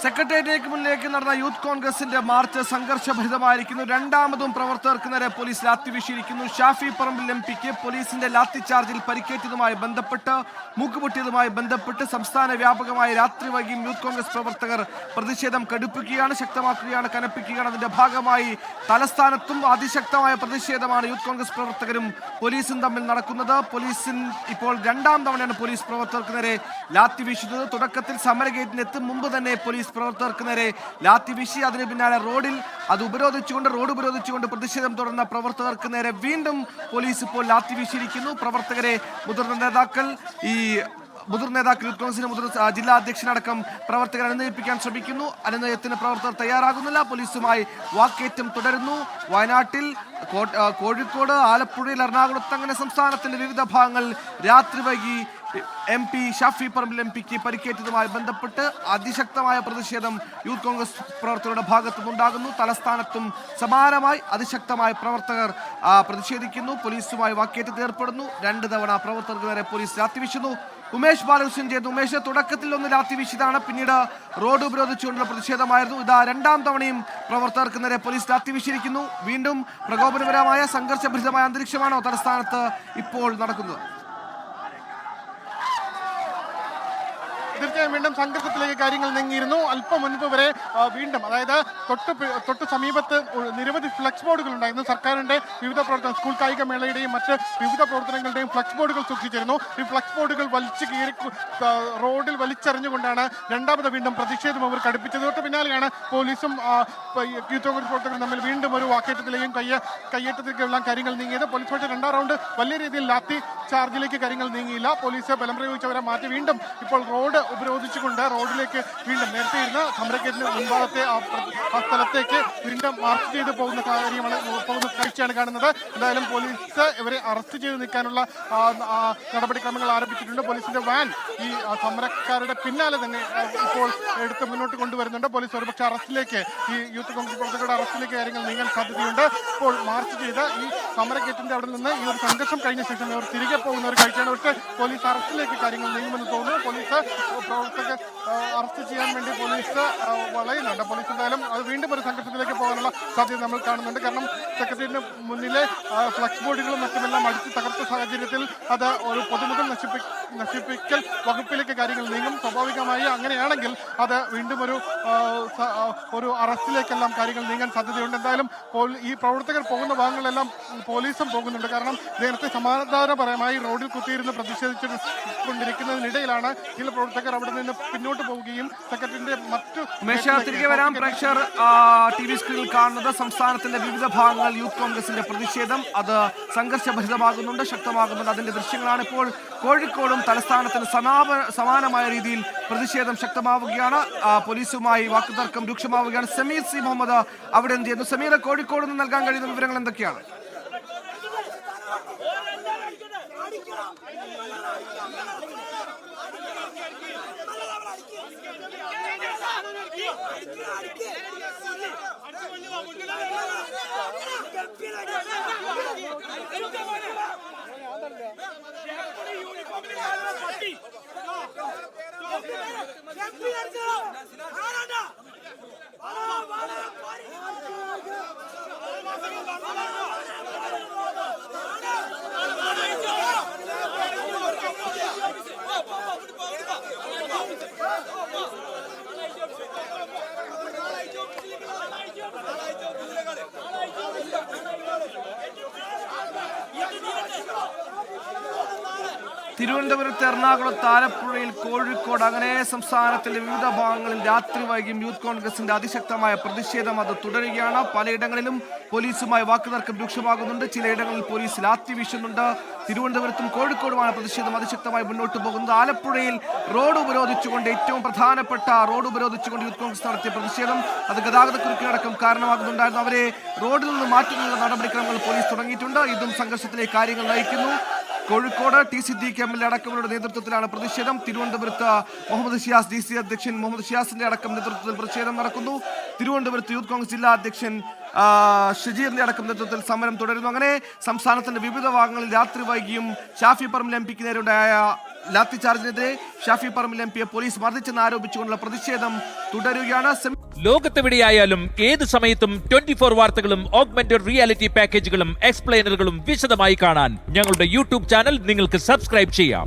സെക്രട്ടേറിയറ്റിലേക്ക് മുന്നിലേക്ക് നടന്ന യൂത്ത് കോൺഗ്രസിന്റെ മാർച്ച് സംഘർഷഭരിതമായിരിക്കുന്നു. രണ്ടാമതും പ്രവർത്തകർക്ക് നേരെ പോലീസ് ലാത്തി വീശിയിരിക്കുന്നു. ഷാഫി പറമ്പിൽ എംപിക്ക് പോലീസിന്റെ ലാത്തി ചാർജിൽ പരിക്കേറ്റതുമായി ബന്ധപ്പെട്ട് മൂക്കുപൊട്ടിയതുമായി ബന്ധപ്പെട്ട് സംസ്ഥാന വ്യാപകമായി രാത്രി വൈകിയും യൂത്ത് കോൺഗ്രസ് പ്രവർത്തകർ പ്രതിഷേധം കടുപ്പിക്കുകയാണ്, ശക്തമാക്കുകയാണ്, കനപ്പിക്കുകയാണ്. അതിന്റെ ഭാഗമായി തലസ്ഥാനത്തും അതിശക്തമായ പ്രതിഷേധമാണ് യൂത്ത് കോൺഗ്രസ് പ്രവർത്തകരും പോലീസും തമ്മിൽ നടക്കുന്നത്. പോലീസിൽ ഇപ്പോൾ രണ്ടാം തവണയാണ് പോലീസ് പ്രവർത്തകർക്ക് നേരെ ലാത്തി വീശുന്നത്. തുടക്കത്തിൽ സമരഗേറ്റിന് എത്തും മുമ്പ് തന്നെ പോലീസ് പ്രവർത്തകർക്ക് നേരെ ലാത്തി വീശി. അതിന് പിന്നാലെ റോഡ് ഉപരോധിച്ചുകൊണ്ട് പ്രതിഷേധം തുടർന്ന പ്രവർത്തകർക്ക് നേരെ വീണ്ടും പോലീസ് ഇപ്പോൾ ലാത്തി വീശിയിരിക്കുന്നു. പ്രവർത്തകരെ മുതിർന്ന നേതാക്കൾ യൂത്ത് കോൺഗ്രസിന്റെ ജില്ലാ അധ്യക്ഷനടക്കം പ്രവർത്തകരെ അനുനയിപ്പിക്കാൻ ശ്രമിക്കുന്നു. അനുനയത്തിന് പ്രവർത്തകർ തയ്യാറാകുന്നില്ല. പോലീസുമായി വാക്കേറ്റം തുടരുന്നു. വയനാട്ടിൽ, കോഴിക്കോട്, ആലപ്പുഴയിൽ, എറണാകുളത്ത് അങ്ങനെ സംസ്ഥാനത്തിന്റെ വിവിധ ഭാഗങ്ങളിൽ രാത്രി വൈകി MP ഷാഫി പറമ്പിൽ എംപിക്ക് പരിക്കേറ്റതുമായി ബന്ധപ്പെട്ട് അതിശക്തമായ പ്രതിഷേധം യൂത്ത് കോൺഗ്രസ് പ്രവർത്തകരുടെ ഭാഗത്തുനിന്നുണ്ടാകുന്നു. തലസ്ഥാനത്തും സമാനമായി അതിശക്തമായ പ്രവർത്തകർ പ്രതിഷേധിക്കുന്നു. പോലീസുമായി വാക്കേറ്റത്തിൽ ഏർപ്പെടുന്നു. 2 തവണ പ്രവർത്തകർക്ക് നേരെ പോലീസ് ലാത്തി വീശുന്നു. ഉമേഷ് ബാലകൃഷ്ണൻ ചെയ്തു. ഉമേഷ്, തുടക്കത്തിൽ ഒന്ന് ലാത്തി വീശിയതാണ്, പിന്നീട് റോഡ് ഉപരോധിച്ചുകൊണ്ടുള്ള പ്രതിഷേധമായിരുന്നു. ഇതാ രണ്ടാം തവണയും പ്രവർത്തകർക്ക് നേരെ പോലീസ് ലാത്തി വീശിയിരിക്കുന്നു. വീണ്ടും പ്രകോപനപരമായ സംഘർഷഭരിതമായ അന്തരീക്ഷമാണോ തലസ്ഥാനത്ത് ഇപ്പോൾ നടക്കുന്നത്? തീർച്ചയായും വീണ്ടും സംഘർഷത്തിലേക്ക് കാര്യങ്ങൾ നീങ്ങിയിരുന്നു. അല്പം മുൻപ് വരെ വീണ്ടും, അതായത് തൊട്ട് സമീപത്ത് നിരവധി ഫ്ലക്സ് ബോർഡുകൾ ഉണ്ടായിരുന്നു. സർക്കാരിന്റെ വിവിധ പ്രവർത്തനം, സ്കൂൾ കായിക മേളയുടെയും മറ്റ് വിവിധ പ്രവർത്തനങ്ങളുടെയും ഫ്ലക്സ് ബോർഡുകൾ സൂക്ഷിച്ചിരുന്നു. ഈ ഫ്ലക്സ് ബോർഡുകൾ വലിച്ചു കീറി റോഡിൽ വലിച്ചെറിഞ്ഞുകൊണ്ടാണ് രണ്ടാമത് വീണ്ടും പ്രതിഷേധം അവർ കടുപ്പിച്ചത്. തൊട്ട് പിന്നാലെയാണ് പോലീസും യൂത്ത് കോൺഗ്രസ് പ്രവർത്തകരും തമ്മിൽ വീണ്ടും ഒരു വാക്കേറ്റത്തിലേക്കും കയ്യേറ്റത്തിലേക്കെല്ലാം കാര്യങ്ങൾ നീങ്ങിയത്. പോലീസ് പക്ഷേ 2ാം റൗണ്ട് വലിയ രീതിയിൽ ലാത്തി ചാർജിലേക്ക് കാര്യങ്ങൾ നീങ്ങിയില്ല. പോലീസ് ബലം പ്രയോഗിച്ചവരെ മാറ്റി വീണ്ടും ഇപ്പോൾ റോഡ് ഉപരോധിച്ചുകൊണ്ട് റോഡിലേക്ക് വീണ്ടും നേരത്തെ ഇരുന്ന് സമരഗേറ്റിന് മുൻഭാഗത്തെ ആ സ്ഥലത്തേക്ക് വീണ്ടും മാർച്ച് ചെയ്ത് പോകുന്ന കാഴ്ചയാണ് കാണുന്നത്. എന്തായാലും പോലീസ് ഇവരെ അറസ്റ്റ് ചെയ്ത് നിൽക്കാനുള്ള നടപടിക്രമങ്ങൾ ആരംഭിച്ചിട്ടുണ്ട്. പോലീസിന്റെ വാൻ ഈ സമരക്കാരുടെ പിന്നാലെ തന്നെ ഇപ്പോൾ എടുത്ത് മുന്നോട്ട് കൊണ്ടുവരുന്നുണ്ട്. പോലീസ് ഒരുപക്ഷെ അറസ്റ്റിലേക്ക്, ഈ യൂത്ത് കോൺഗ്രസ് പ്രവർത്തകരുടെ അറസ്റ്റിലേക്ക് കാര്യങ്ങൾ നീങ്ങാൻ സാധ്യതയുണ്ട്. ഇപ്പോൾ മാർച്ച് ചെയ്ത് ഈ സമരഗേറ്റിന്റെ അവിടെ നിന്ന് ഈ ഒരു സംഘർഷം കഴിഞ്ഞ ശേഷം അവർ തിരികെ പോകുന്ന ഒരു കാഴ്ചയാണ്. പക്ഷേ പോലീസ് അറസ്റ്റിലേക്ക് കാര്യങ്ങൾ നീങ്ങുമെന്ന് തോന്നുന്നു. പോലീസ് പ്രവർത്തകർ അറസ്റ്റ് ചെയ്യാൻ വേണ്ടി പോലീസ് വളയുന്നുണ്ട്. പോലീസ് എന്തായാലും അത് വീണ്ടും ഒരു സംഘർഷത്തിലേക്ക് പോകാനുള്ള സാധ്യത നമ്മൾ കാണുന്നുണ്ട്. കാരണം സെക്രട്ടേറിയറ്റിന് മുന്നിലെ ഫ്ലക്സ് ബോർഡുകളും മറ്റുമെല്ലാം അടിച്ച് തകർത്ത സാഹചര്യത്തിൽ അത് ഒരു പൊതുമുതൽ നശിപ്പിക്കൽ വകുപ്പിലേക്ക് കാര്യങ്ങൾ നീങ്ങും. സ്വാഭാവികമായി അങ്ങനെയാണെങ്കിൽ അത് വീണ്ടും ഒരു അറസ്റ്റിലേക്കെല്ലാം കാര്യങ്ങൾ നീങ്ങാൻ സാധ്യതയുണ്ട്. എന്തായാലും ഈ പ്രവർത്തകർ പോകുന്ന ഭാഗങ്ങളെല്ലാം പോലീസും പോകുന്നുണ്ട്. കാരണം നേരത്തെ സമാധാനപരമായി റോഡിൽ കുത്തിയിരുന്ന് പ്രതിഷേധിച്ചുകൊണ്ടിരിക്കുന്നതിനിടയിലാണ് ചില പ്രവർത്തകർ അവിടെ നിന്ന് പിന്നോട്ട് പോവുകയും സെക്രട്ടറിന്റെ തിരികെ വരാം. പ്രേക്ഷകർ TV സ്ക്രീനിൽ കാണുന്നത് സംസ്ഥാനത്തിന്റെ വിവിധ ഭാഗങ്ങളിൽ യൂത്ത് കോൺഗ്രസിന്റെ പ്രതിഷേധം അത് സംഘർഷഭരിതമാകുന്നുണ്ട്, ശക്തമാകുന്നുണ്ട്. അതിന്റെ ദൃശ്യങ്ങളാണ് ഇപ്പോൾ. കോഴിക്കോടും തലസ്ഥാനത്തിന് സമാനമായ രീതിയിൽ പ്രതിഷേധം ശക്തമാവുകയാണ്. പോലീസുമായി വാക്കുതർക്കം രൂക്ഷമാവുകയാണ്. സമീർ സി മുഹമ്മദ് അവിടെ എന്ത് ചെയ്യുന്നു? സമീർ, കോഴിക്കോട് നിന്ന് നൽകാൻ കഴിയുന്ന വിവരങ്ങൾ എന്തൊക്കെയാണ്? തിരുവനന്തപുരത്ത്, എറണാകുളത്ത്, ആലപ്പുഴയിൽ, കോഴിക്കോട് അങ്ങനെ സംസ്ഥാനത്തിന്റെ വിവിധ ഭാഗങ്ങളിൽ രാത്രി വൈകിയും യൂത്ത് കോൺഗ്രസിന്റെ അതിശക്തമായ പ്രതിഷേധം അത് തുടരുകയാണ്. പലയിടങ്ങളിലും പോലീസുമായി വാക്കുതർക്കം രൂക്ഷമാകുന്നുണ്ട്. ചിലയിടങ്ങളിൽ പോലീസ് ലാത്തി വീശുന്നുണ്ട്. തിരുവനന്തപുരത്തും കോഴിക്കോടുമാണ് പ്രതിഷേധം അതിശക്തമായി മുന്നോട്ട് പോകുന്നത്. ആലപ്പുഴയിൽ റോഡ് ഉപരോധിച്ചുകൊണ്ട്, ഏറ്റവും പ്രധാനപ്പെട്ട റോഡ് ഉപരോധിച്ചുകൊണ്ട് യൂത്ത് കോൺഗ്രസ് നടത്തിയ പ്രതിഷേധം അത് ഗതാഗതക്കുരുക്കിനടക്കം കാരണമാകുന്നുണ്ടായിരുന്നു. അവരെ റോഡിൽ നിന്ന് മാറ്റുന്ന നടപടിക്രമങ്ങൾ പോലീസ് തുടങ്ങിയിട്ടുണ്ട്. ഇതും സംഘർഷത്തിലേക്ക് കാര്യങ്ങൾ നയിക്കുന്നു. കോഴിക്കോട് ടി സിദ്ദീഖ് MLA അടക്കമുള്ള നേതൃത്വത്തിലാണ് പ്രതിഷേധം. തിരുവനന്തപുരത്ത് മുഹമ്മദ് ഷിയാസ് DC അധ്യക്ഷൻ മുഹമ്മദ് ഷിയാസിന്റെ അടക്കം നേതൃത്വത്തിൽ പ്രതിഷേധം നടക്കുന്നു. തിരുവനന്തപുരത്ത് യൂത്ത് കോൺഗ്രസ് ജില്ലാ അധ്യക്ഷൻ ഷജീറിന്റെ അടക്കം നേതൃത്വത്തിൽ സമരം തുടരുന്നു. അങ്ങനെ സംസ്ഥാനത്തിന്റെ വിവിധ ഭാഗങ്ങളിൽ രാത്രി വൈകിയും ഷാഫി പറമ്പിൽ MPക്ക് നേരെയുണ്ടായ ലാത്തിചാർജിനെതിരെ ഷാഫി പറമ്പിൽ എം പിയെ പോലീസ് മർദ്ദിച്ചെന്ന് ആരോപിച്ചുകൊണ്ടുള്ള പ്രതിഷേധം തുടരുകയാണ്. ലോകത്തെവിടെയായാലും ഏത് സമയത്തും 24 വാർത്തകളും ഓഗ്മെന്റഡ് റിയാലിറ്റി പാക്കേജുകളും എക്സ്പ്ലെയിനറുകളും വിശദമായി കാണാൻ ഞങ്ങളുടെ യൂട്യൂബ് ചാനൽ നിങ്ങൾക്ക് സബ്സ്ക്രൈബ് ചെയ്യാം.